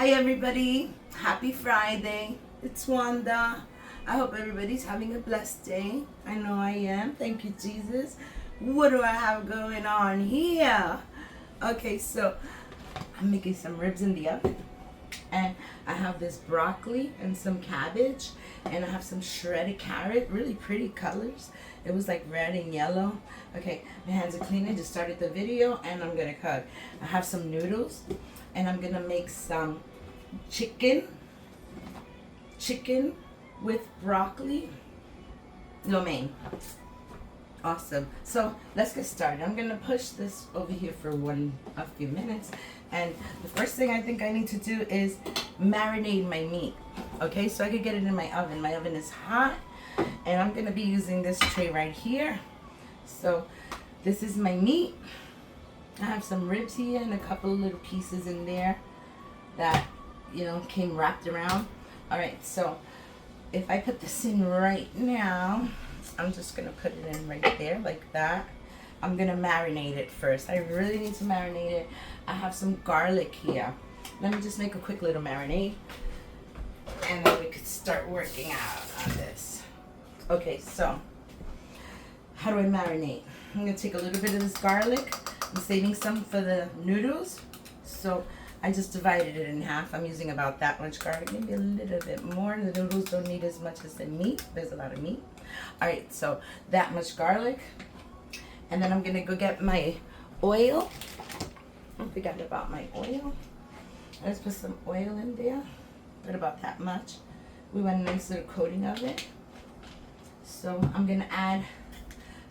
Hi everybody, happy Friday. It's Wanda. I hope everybody's having a blessed day. I know I am. Thank you, Jesus. What do I have going on here? Okay, so I'm making some ribs in the oven. And I have this broccoli and some cabbage. And I have some shredded carrot, really pretty colors. It was like red and yellow. Okay, my hands are clean. I just started the video and I'm gonna cook. I have some noodles and I'm gonna make some chicken with broccoli lo mein. Awesome. So let's get started. I'm gonna push this over here for a few minutes, and the first thing I think I need to do is marinate my meat. Okay, so I could get it in my oven. My oven is hot, and I'm gonna be using this tray right here. So this is my meat. I have some ribs here and a couple of little pieces in there that came wrapped around. All right, so if I put this in right now, I'm just gonna put it in right there like that. I'm gonna marinate it first. I really need to marinate it. I have some garlic here. Let me just make a quick little marinade and then we could start working out on this. Okay, so how do I marinate? I'm gonna take a little bit of this garlic. I'm saving some for the noodles. So I just divided it in half. I'm using about that much garlic, maybe a little bit more. The noodles don't need as much as the meat. There's a lot of meat. All right, so that much garlic. And then I'm gonna go get my oil. I forgot about my oil. Let's put some oil in there. Put about that much. We want a nice little coating of it. So I'm gonna add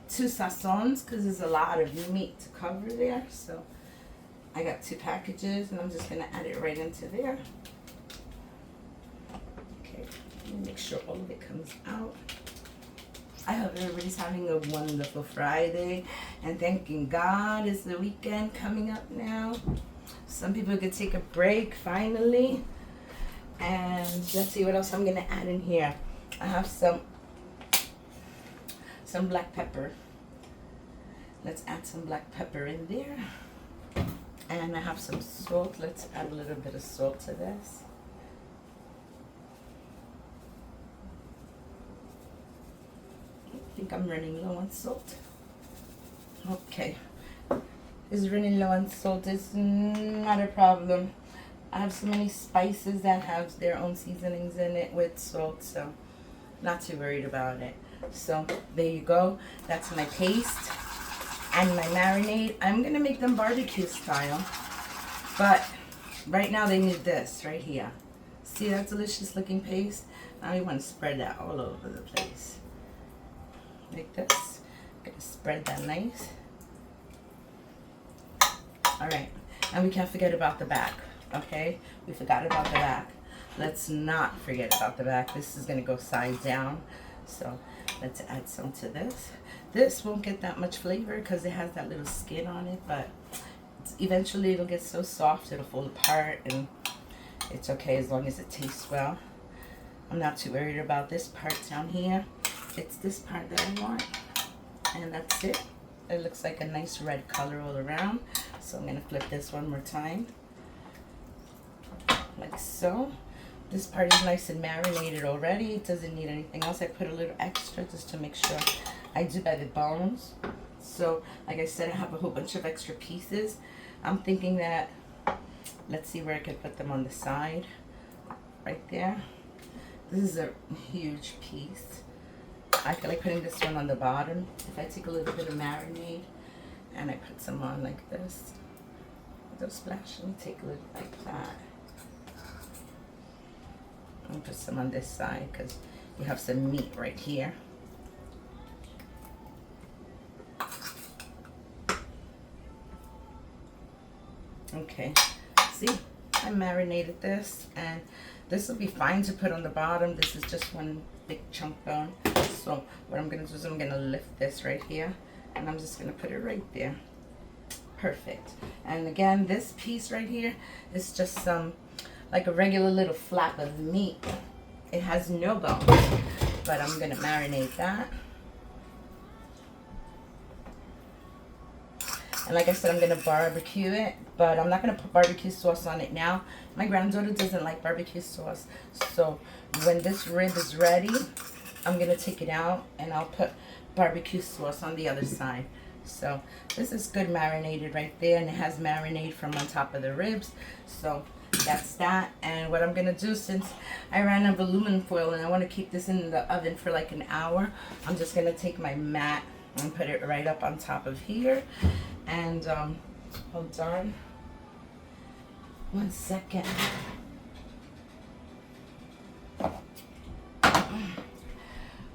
2 sazons because there's a lot of meat to cover there. So I got 2 packages and I'm just gonna add it right into there. Okay, let me make sure all of it comes out. I hope everybody's having a wonderful Friday and thanking God it's the weekend coming up now. Some people could take a break finally. And let's see what else I'm gonna add in here. I have some black pepper. Let's add some black pepper in there. And I have some salt. Let's add a little bit of salt to this. I think I'm running low on salt. Okay. Is running low on salt is not a problem. I have so many spices that have their own seasonings in it with salt, so not too worried about it. So there you go. That's my paste and my marinade. I'm gonna make them barbecue style, but right now they need this right here. See that delicious looking paste? Now we want to spread that all over the place like this. I'm gonna spread that nice. All right, and we can't forget about the back. Okay, we forgot about the back. Let's not forget about the back. This is gonna go side down, so let's add some to this. This won't get that much flavor because it has that little skin on it, but eventually it'll get so soft it'll fall apart, and it's okay as long as it tastes well. I'm not too worried about this part down here. It's this part that I want, and that's it. It looks like a nice red color all around, so I'm gonna flip this one more time like so. This part is nice and marinated already. It doesn't need anything else. I put a little extra just to make sure I do by the bones. So like I said, I have a whole bunch of extra pieces. I'm thinking that, let's see where I could put them on the side. Right there. This is a huge piece. I feel like putting this one on the bottom. If I take a little bit of marinade and I put some on like this, don't splash. Let me take a little like that. And put some on this side because you have some meat right here. Okay, see, I marinated this, and this will be fine to put on the bottom. This is just one big chunk bone. So what I'm gonna do is I'm gonna lift this right here, and I'm just gonna put it right there. Perfect. And again, this piece right here is just some like a regular little flap of meat. It has no bones, but I'm gonna marinate that. And like I said, I'm going to barbecue it, but I'm not going to put barbecue sauce on it now. My granddaughter doesn't like barbecue sauce. So when this rib is ready, I'm going to take it out and I'll put barbecue sauce on the other side. So this is good marinated right there, and it has marinade from on top of the ribs. So that's that. And what I'm going to do, since I ran out of aluminum foil and I want to keep this in the oven for like an hour, I'm just going to take my mat and put it right up on top of here. And hold on 1 second.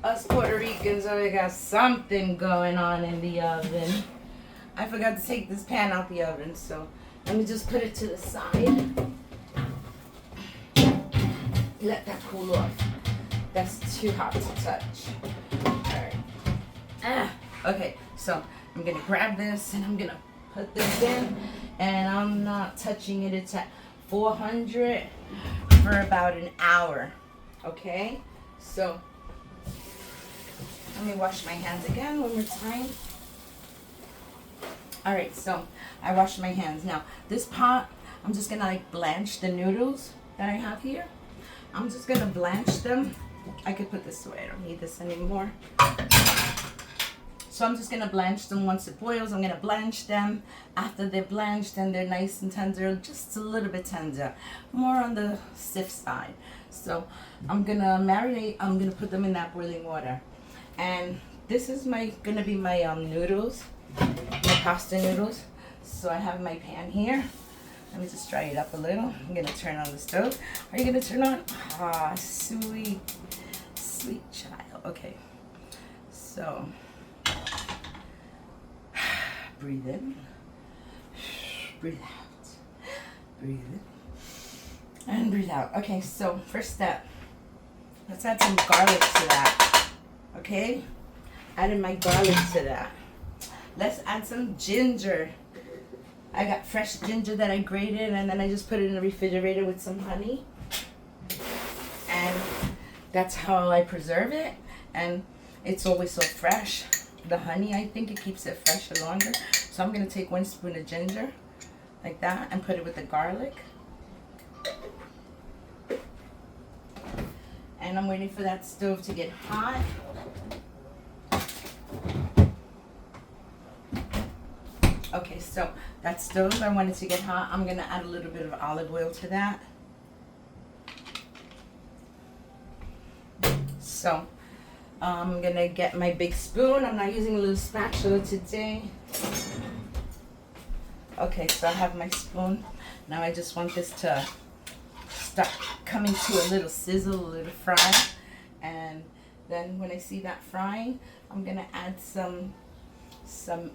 Us Puerto Ricans always got something going on in the oven. I forgot to take this pan out the oven, so let me just put it to the side. Let that cool off. That's too hot to touch. Alright. Okay, so I'm going to grab this and I'm going to put this in. And I'm not touching it. It's at 400 for about an hour. Okay? So let me wash my hands again one more time. Alright, so I washed my hands. Now, this pot, I'm just going to like blanch the noodles that I have here. I'm just going to blanch them. I could put this away. I don't need this anymore. So I'm just going to blanch them once it boils. I'm going to blanch them. After they're blanched and they're nice and tender, just a little bit tender. More on the stiff side. So I'm going to marinate. I'm going to put them in that boiling water. And this is going to be my noodles, my pasta noodles. So I have my pan here. Let me just dry it up a little. I'm going to turn on the stove. Are you going to turn on? Ah, sweet, sweet child. Okay. So breathe in, breathe out, breathe in, and breathe out. Okay, so first step. Let's add some garlic to that. Okay? Adding my garlic to that. Let's add some ginger. I got fresh ginger that I grated and then I just put it in the refrigerator with some honey. And that's how I preserve it. And it's always so fresh. The honey, I think it keeps it fresh longer. So I'm going to take 1 spoon of ginger like that and put it with the garlic. And I'm waiting for that stove to get hot. Okay, so that stove, I want it to get hot. I'm going to add a little bit of olive oil to that. So I'm going to get my big spoon. I'm not using a little spatula today. Okay, so I have my spoon. Now I just want this to start coming to a little sizzle, a little fry. And then when I see that frying, I'm going to add some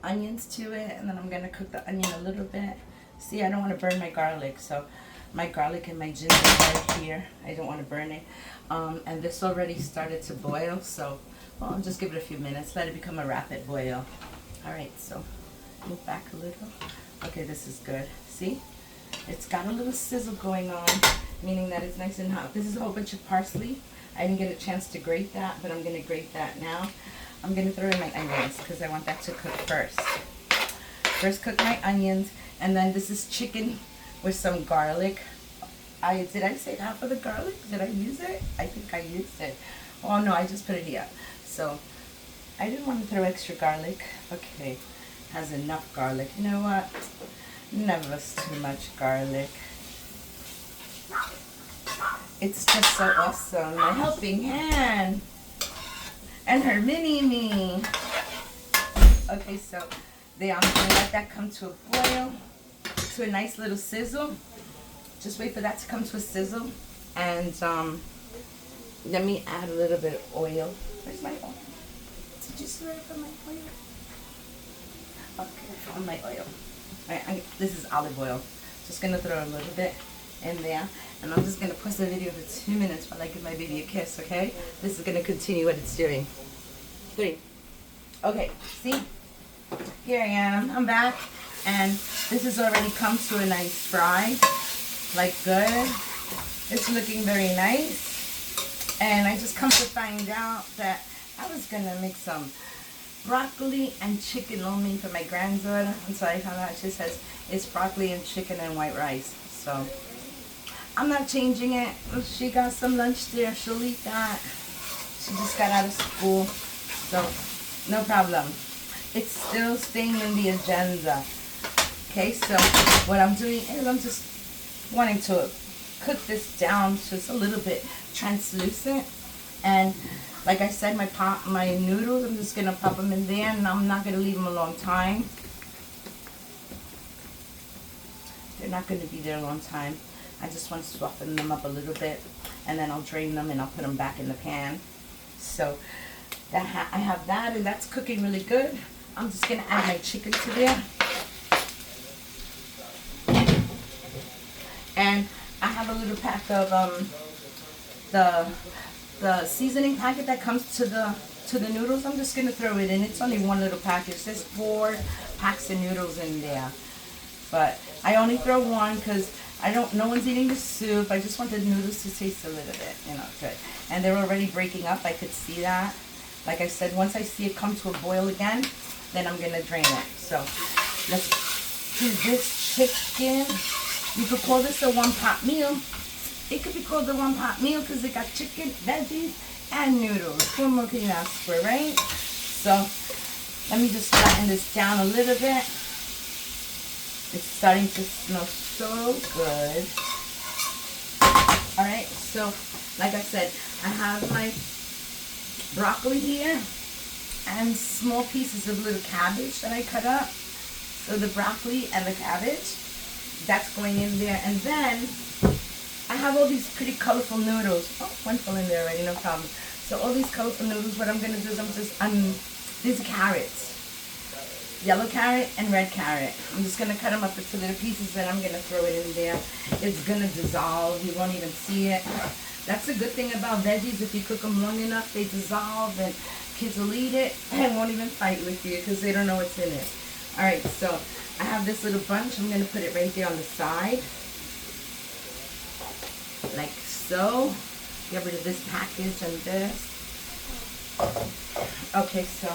onions to it, and then I'm going to cook the onion a little bit. See, I don't want to burn my garlic, so my garlic and my ginger right here, I don't want to burn it. And this already started to boil, so well, I'll just give it a few minutes, let it become a rapid boil. Alright, so move back a little. Okay, this is good. See? It's got a little sizzle going on, meaning that it's nice and hot. This is a whole bunch of parsley. I didn't get a chance to grate that, but I'm going to grate that now. I'm going to throw in my onions because I want that to cook first. First cook my onions, and then this is chicken with some garlic. Did I say half of the garlic? Did I use it? I think I used it. Oh no, I just put it here. So I didn't want to throw extra garlic. Okay, has enough garlic. You know what? Never too much garlic. It's just so awesome. My helping hand. And her mini-me. Okay, so there, I'm going to let that come to a boil, to a nice little sizzle. Just wait for that to come to a sizzle. And let me add a little bit of oil. Where's my oil? Did you swear for my oil? Okay, I found my oil. All right, this is olive oil. Just going to throw a little bit in there. And I'm just going to pause the video for 2 minutes while I give my baby a kiss, okay? This is going to continue what it's doing. 3. Okay, see? Here I am. I'm back. And this has already come to a nice fry. Like good. It's looking very nice. And I just come to find out that I was going to make some broccoli and chicken lo mein for my granddaughter. I'm sorry, I found out she says it's broccoli and chicken and white rice. So I'm not changing it. She got some lunch there. She'll eat that. She just got out of school. So no problem. It's still staying in the agenda. Okay, so what I'm doing is I'm just wanting to cook this down so it's a little bit translucent. And like I said, my noodles, I'm just gonna pop them in there, and I'm not gonna leave them a long time. They're not gonna be there a long time. I just want to soften them up a little bit, and then I'll drain them and I'll put them back in the pan. So that I have that, and that's cooking really good. I'm just gonna add my chicken to there. And I have a little pack of the seasoning packet that comes to the noodles. I'm just gonna throw it in. It's only one little package. There's 4 packs of noodles in there, but I only throw one because no one's eating the soup. I just want the noodles to taste a little bit, good. And they're already breaking up. I could see that. Like I said, once I see it come to a boil again, then I'm gonna drain it. So let's do this chicken. You could call this a one-pot meal. It could be called a one-pot meal because it got chicken, veggies, and noodles. What more can you ask for, right? So let me just flatten this down a little bit. It's starting to smell so good. All right, so like I said, I have my broccoli here and small pieces of little cabbage that I cut up. So the broccoli and the cabbage, that's going in there. And then I have all these pretty colorful noodles. Oh, one fell in there already, no problem. So all these colorful noodles, what I'm going to do is these are carrots. Yellow carrot and red carrot. I'm just going to cut them up into little pieces, and I'm going to throw it in there. It's going to dissolve. You won't even see it. That's the good thing about veggies. If you cook them long enough, they dissolve, and kids will eat it and won't even fight with you because they don't know what's in it. All right, so I have this little bunch. I'm going to put it right there on the side. Like so. Get rid of this package and this. Okay, so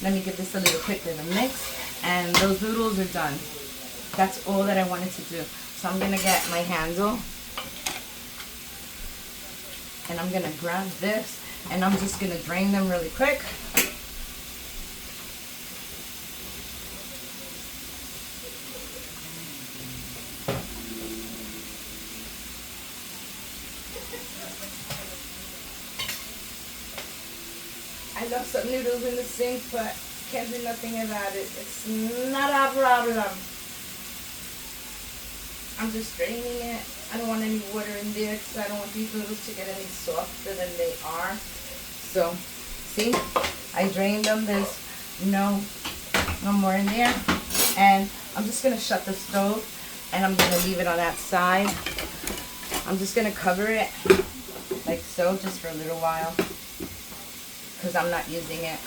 let me give this a little quick little mix. And those noodles are done. That's all that I wanted to do. So I'm going to get my handle. And I'm going to grab this. And I'm just going to drain them really quick. I love some noodles in the sink, but can't do nothing about it. It's not a problem. I'm just draining it. I don't want any water in there because I don't want these noodles to get any softer than they are. So, see, I drained them. There's no more in there. And I'm just going to shut the stove, and I'm going to leave it on that side. I'm just going to cover it like so just for a little while, because I'm not using it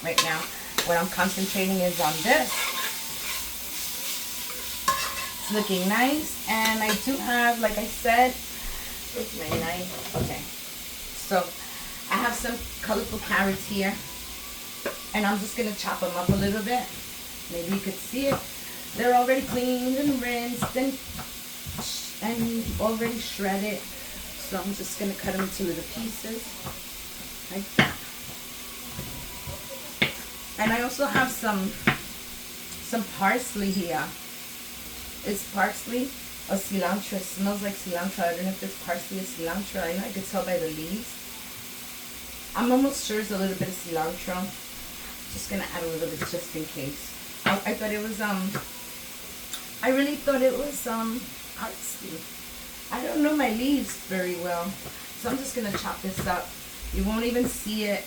right now. What I'm concentrating is on this. It's looking nice, and I do have, like I said, where's my knife? Okay, so I have some colorful carrots here, and I'm just gonna chop them up a little bit. Maybe you could see it. They're already cleaned and rinsed and already shredded. So I'm just gonna cut them into little pieces. Like that. And I also have some parsley here. It's parsley or cilantro. It smells like cilantro. I don't know if it's parsley or cilantro. I know I could tell by the leaves. I'm almost sure it's a little bit of cilantro. Just gonna add a little bit just in case. I thought it was I really thought it was parsley. I don't know my leaves very well, so I'm just gonna chop this up. You won't even see it.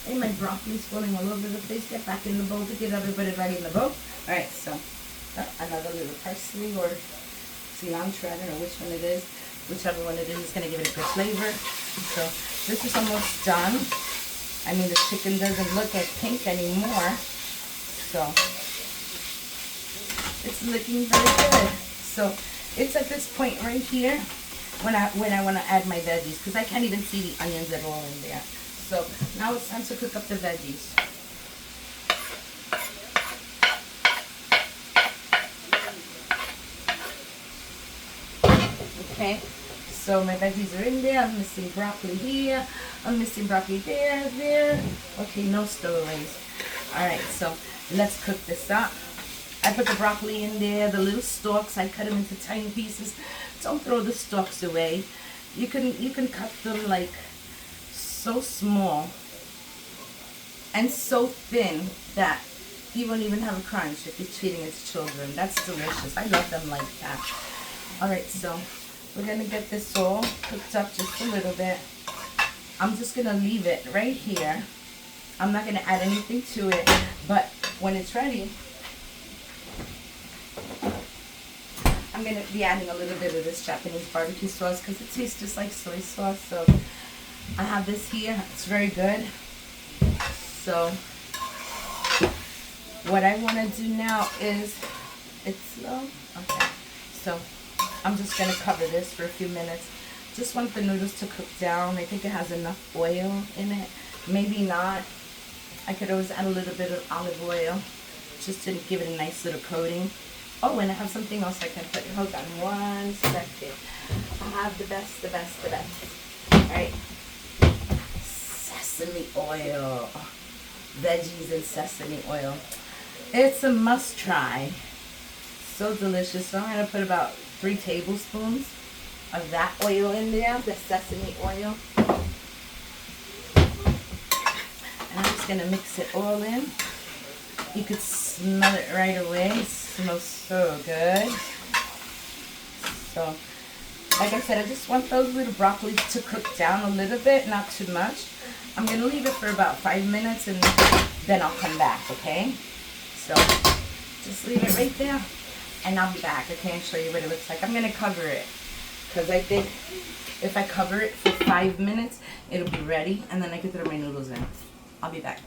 And my broccoli's falling all over the place. Get back in the bowl to get everybody ready in the bowl. Alright, so another little parsley or cilantro, I don't know which one it is. Whichever one it is going to give it a good flavor. So this is almost done. I mean, the chicken doesn't look as pink anymore. So It's looking very good. So it's at this point right here when I want to add my veggies, because I can't even see the onions at all in there. So now it's time to cook up the veggies. Okay, so my veggies are in there. I'm missing broccoli here. I'm missing broccoli there. Okay, no stowaways. All right, so let's cook this up. I put the broccoli in there, the little stalks. I cut them into tiny pieces. Don't throw the stalks away. You can cut them like so small and so thin that you won't even have a crunch if you're treating it to children. That's delicious. I love them like that. All right, so we're gonna get this all cooked up just a little bit. I'm just gonna leave it right here. I'm not gonna add anything to it, but when it's ready, I'm going to be adding a little bit of this Japanese barbecue sauce because it tastes just like soy sauce. So I have this here. It's very good. So what I want to do now is, it's slow. Okay. So I'm just going to cover this for a few minutes. Just want the noodles to cook down. I think it has enough oil in it. Maybe not. I could always add a little bit of olive oil just to give it a nice little coating. Oh, and I have something else I can put. Hold on 1 second. I have the best. All right. Sesame oil. Veggies and sesame oil. It's a must try. So delicious. So I'm going to put about 3 tablespoons of that oil in there, the sesame oil. And I'm just going to mix it all in. You could smell it right away. It smells so good. So, like I said, I just want those little broccolis to cook down a little bit, not too much. I'm going to leave it for about 5 minutes and then I'll come back, okay? So, just leave it right there and I'll be back, okay, and show you what it looks like. I'm going to cover it because I think if I cover it for 5 minutes, it'll be ready and then I can throw my noodles in. I'll be back.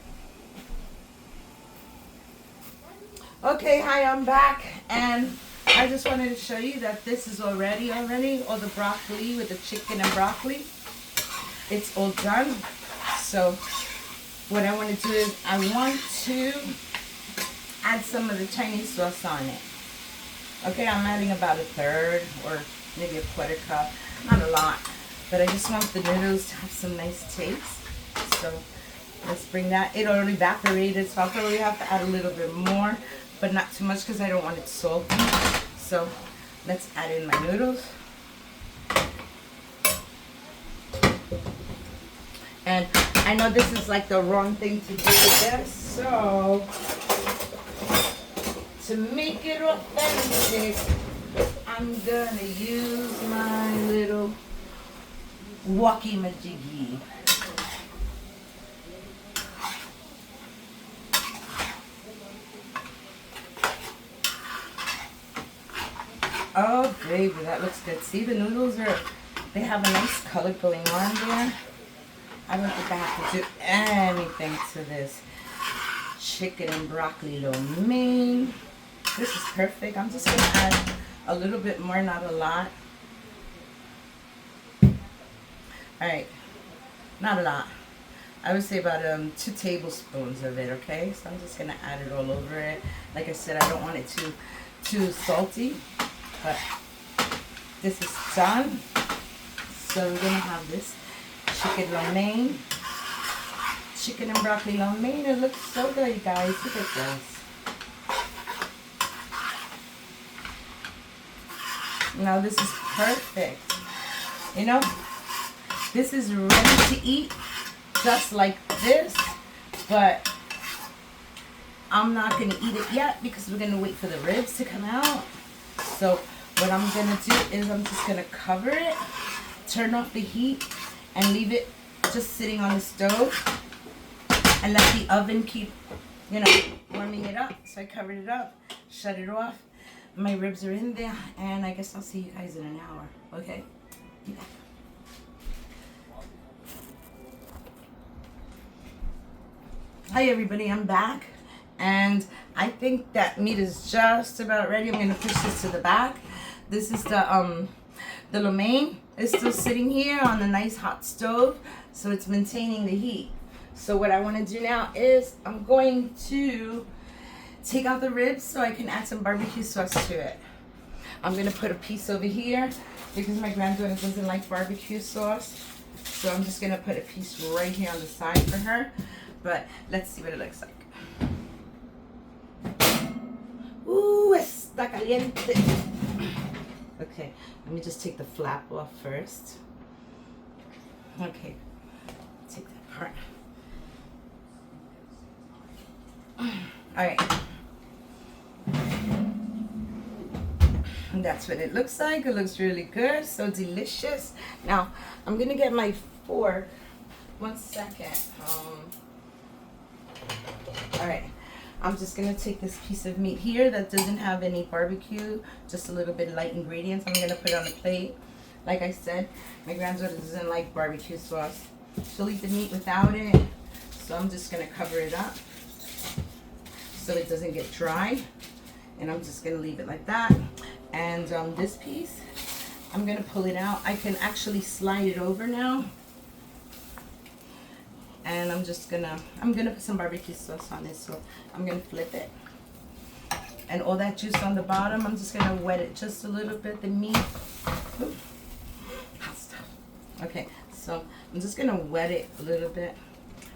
Okay, hi, I'm back, and I just wanted to show you that this is all ready, all the broccoli with the chicken and broccoli. It's all done. So what I want to do is I want to add some of the Chinese sauce on it. Okay, I'm adding about 1/3 or maybe 1/4 cup. Not a lot, but I just want the noodles to have some nice taste. So let's bring that. It already evaporated, so I'll probably have to add a little bit more, but not too much because I don't want it salty. So let's add in my noodles. And I know this is like the wrong thing to do with this, so to make it authentic, I'm gonna use my little walkie-majiggy. Oh baby, that looks good. See, the noodles they have a nice color going on there. I don't think I have to do anything to this. Chicken and broccoli lo mein. This is perfect. I'm just gonna add a little bit more, not a lot. Alright, not a lot. I would say about 2 tablespoons of it, okay? So I'm just gonna add it all over it. Like I said, I don't want it too salty. But this is done. So we're gonna have this chicken lo mein. Chicken and broccoli lo mein. It looks so good, you guys. Look at this. Now this is perfect. You know, this is ready to eat just like this, but I'm not gonna eat it yet because we're gonna wait for the ribs to come out. So what I'm gonna do is I'm just gonna cover it, turn off the heat, and leave it just sitting on the stove and let the oven keep, you know, warming it up. So I covered it up, shut it off. My ribs are in there, and I guess I'll see you guys in an hour. Okay? Be back. Hi everybody, I'm back, and I think that meat is just about ready. I'm gonna push this to the back. This is the lo mein is still sitting here on the nice hot stove, so it's maintaining the heat. So what I want to do now is I'm going to take out the ribs so I can add some barbecue sauce to it. I'm gonna put a piece over here because my granddaughter doesn't like barbecue sauce. So I'm just gonna put a piece right here on the side for her. But let's see what it looks like. Ooh, está caliente. Okay, let me just take the flap off first. Okay, take that part. All right. And that's what it looks like. It looks really good, so delicious. Now, I'm gonna get my fork. 1 second. All right. I'm just gonna take this piece of meat here that doesn't have any barbecue, just a little bit light ingredients. I'm gonna put it on the plate. Like I said, my granddaughter doesn't like barbecue sauce. She'll eat the meat without it. So I'm just gonna cover it up so it doesn't get dry. And I'm just gonna leave it like that. And this piece, I'm gonna pull it out. I can actually slide it over now. And I'm gonna put some barbecue sauce on it. So I'm gonna flip it. And all that juice on the bottom, I'm just gonna wet it just a little bit, the meat. Ooh, hot stuff. Okay, so I'm just gonna wet it a little bit.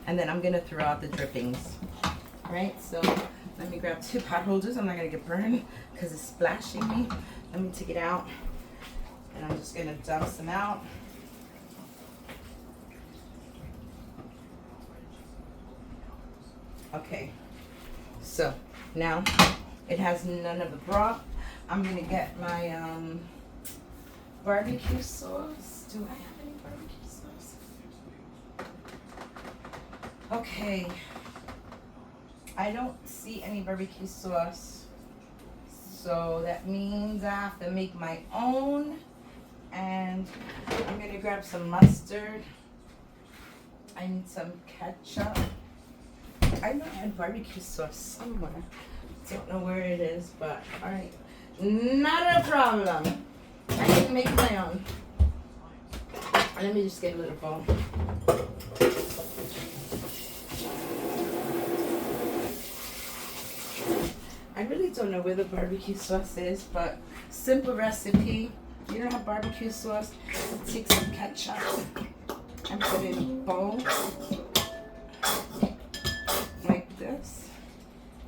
And then I'm gonna throw out the drippings. All right, so let me grab 2 pot holders. I'm not gonna get burned because it's splashing me. Let me take it out. And I'm just gonna dump some out. Okay, so now it has none of the broth. I'm gonna get my barbecue sauce. Do I have any barbecue sauce? Okay, I don't see any barbecue sauce, so that means I have to make my own. And I'm gonna grab some mustard. I need some ketchup. I know I had barbecue sauce somewhere. Don't know where it is, but all right. Not a problem. I can make my own. Let me just get a little bowl. I really don't know where the barbecue sauce is, but simple recipe. You don't have barbecue sauce, take some ketchup and put it in a bowl. Like this.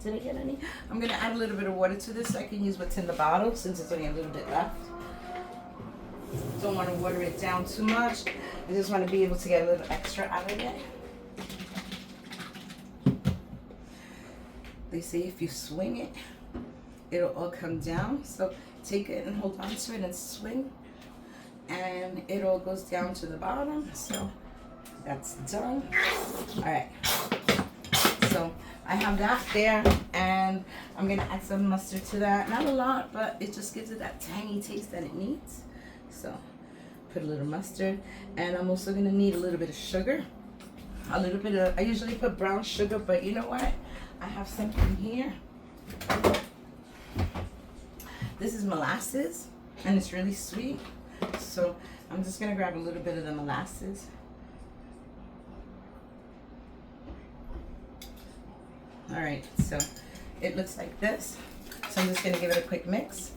Did I get any? I'm gonna add a little bit of water to this so I can use what's in the bottle since it's only a little bit left. Don't want to water it down too much. I just want to be able to get a little extra out of it. They say if you swing it, it'll all come down. So take it and hold on to it and swing. And it all goes down to the bottom. So that's done. All right. So I have that there, and I'm gonna add some mustard to that. Not a lot, but it just gives it that tangy taste that it needs. So put a little mustard, and I'm also gonna need a little bit of sugar. A little bit of, I usually put brown sugar, but you know what? I have something here. This is molasses, and it's really sweet. So I'm just gonna grab a little bit of the molasses. All right, so it looks like this. So I'm just gonna give it a quick mix.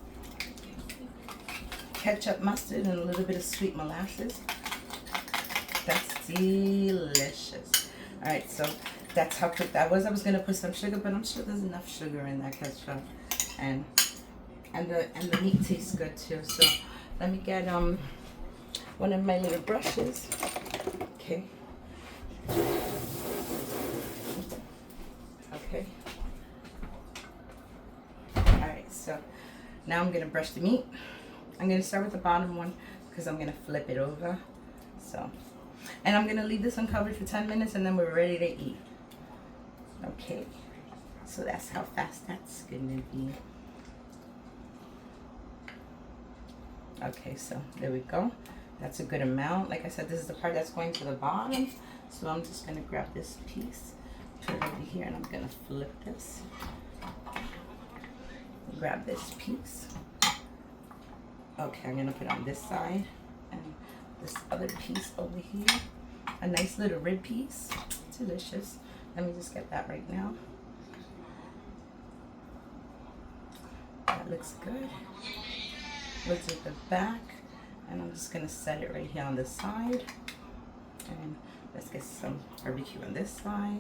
Ketchup, mustard, and a little bit of sweet molasses. That's delicious. All right, so that's how quick that was. I was gonna put some sugar, but I'm sure there's enough sugar in that ketchup, and the meat tastes good too. So let me get one of my little brushes. Okay. Okay. Alright, so now I'm gonna brush the meat. I'm gonna start with the bottom one because I'm gonna flip it over. So, and I'm gonna leave this uncovered for 10 minutes and then we're ready to eat. Okay, so that's how fast that's gonna be. Okay, so there we go. That's a good amount. Like I said, this is the part that's going to the bottom. So I'm just gonna grab this piece, put it over here, and I'm gonna flip this. Grab this piece. Okay, I'm gonna put it on this side and this other piece over here. A nice little rib piece. Delicious. Let me just get that right now. That looks good. Looks at the back. And I'm just gonna set it right here on the side. And let's get some barbecue on this side.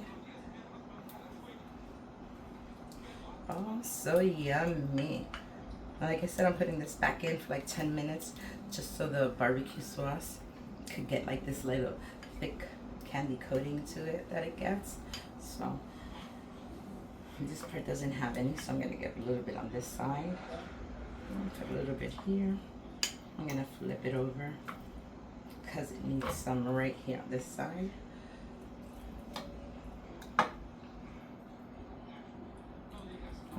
Oh, so yummy. Like I said, I'm putting this back in for like 10 minutes just so the barbecue sauce could get like this little thick candy coating to it that it gets. So this part doesn't have any, so I'm gonna get a little bit on this side. Put a little bit here. I'm gonna flip it over because it needs some right here on this side.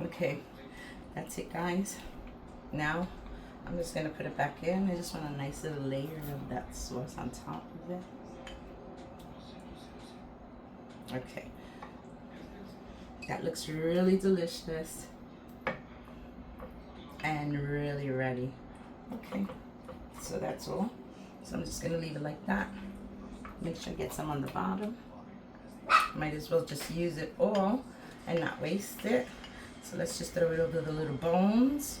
Okay, that's it, guys. Now I'm just gonna put it back in. I just want a nice little layer of that sauce on top of it. Okay, that looks really delicious and really ready. Okay, so that's all. So I'm just gonna leave it like that. Make sure I get some on the bottom. Might as well just use it all and not waste it. So let's just throw it over the little bones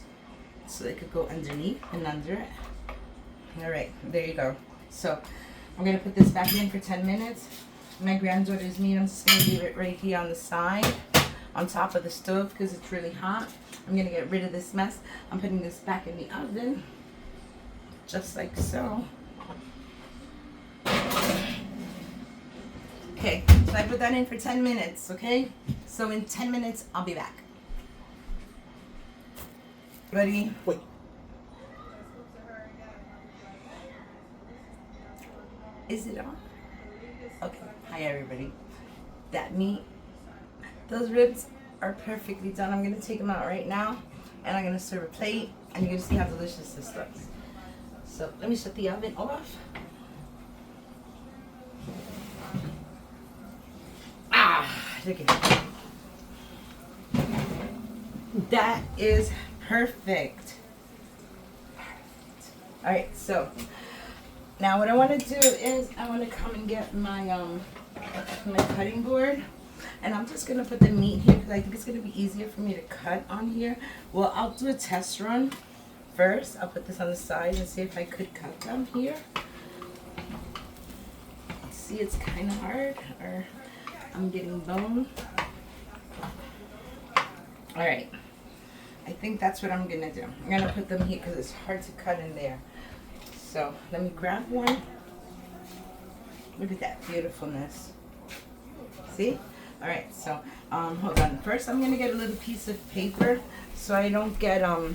so they could go underneath and under it. All right, there you go. So I'm gonna put this back in for 10 minutes. My granddaughter's meat, I'm just gonna leave it right here on the side, on top of the stove because it's really hot. I'm gonna get rid of this mess. I'm putting this back in the oven, just like so. Okay, so I put that in for 10 minutes, okay? So in 10 minutes, I'll be back. Ready? Wait. Is it on? Okay. Hi, everybody. That meat, those ribs are perfectly done. I'm going to take them out right now, and I'm going to serve a plate, and you're going to see how delicious this looks. So let me shut the oven off. Look at that. That is perfect. All right, so now what I want to do is I want to come and get my my cutting board, and I'm just gonna put the meat here because I think it's gonna be easier for me to cut on here. Well, I'll do a test run first. I'll put this on the side and see if I could cut them here. See, it's kind of hard, or I'm getting bone. All right, I think that's what I'm gonna do. I'm gonna put them here because it's hard to cut in there. So let me grab one. Look at that beautifulness. See? All right, so hold on. First, I'm gonna get a little piece of paper so I don't get all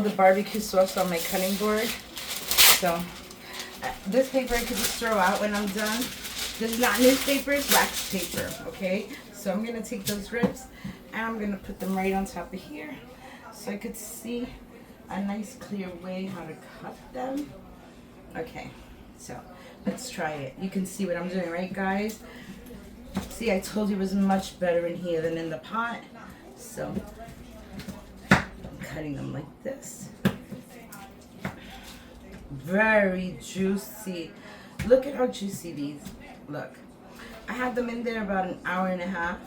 the barbecue sauce on my cutting board. So this paper I could just throw out when I'm done. This is not newspaper, it's wax paper, okay? So I'm gonna take those ribs and I'm gonna put them right on top of here so I could see a nice clear way how to cut them. Okay, so let's try it. You can see what I'm doing, right, guys? See, I told you it was much better in here than in the pot. So I'm cutting them like this. Very juicy. Look at how juicy these look. I had them in there about an hour and a half,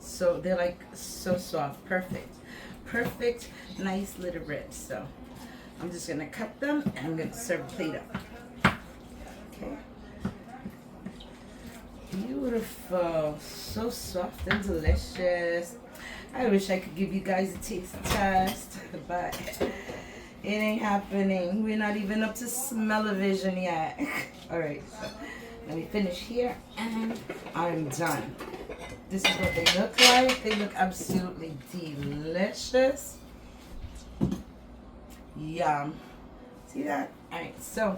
so they're like so soft. Perfect, nice little ribs. So I'm just gonna cut them and I'm gonna serve a plate up. Okay, beautiful, so soft and delicious. I wish I could give you guys a taste test, but it ain't happening. We're not even up to smell-o-vision yet. All right, so let me finish here and I'm done. This is what they look like. They look absolutely delicious. Yum. See that? All right, so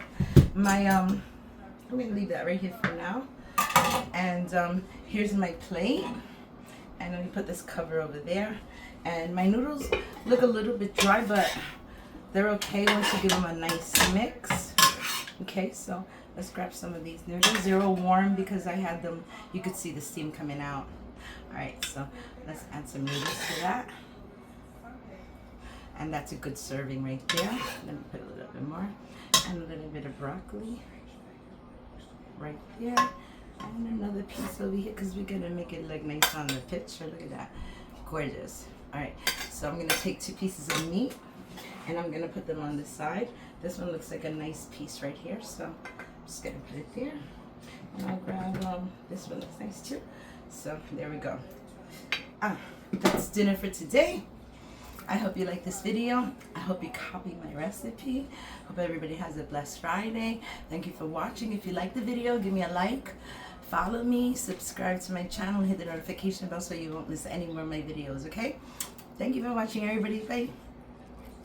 my I'm gonna leave that right here for now. And here's my plate. And let me put this cover over there. And my noodles look a little bit dry, but they're okay once you give them a nice mix. Okay, so let's grab some of these noodles. They're all warm because I had them, you could see the steam coming out. All right, so let's add some noodles to that. And that's a good serving right there. Let me put a little bit more. And a little bit of broccoli right there. And another piece over here because we're going to make it look nice on the picture. Look at that. Gorgeous. All right, so I'm going to take 2 pieces of meat and I'm going to put them on the side. This one looks like a nice piece right here, so I'm just going to put it there. And I'll grab this one, looks nice too. So there we go. That's dinner for today. I hope you like this video. I hope you copy my recipe. Hope everybody has a blessed Friday. Thank you for watching. If you like the video, give me a like. Follow me, subscribe to my channel, hit the notification bell so you won't miss any more of my videos, okay? Thank you for watching, everybody. Bye.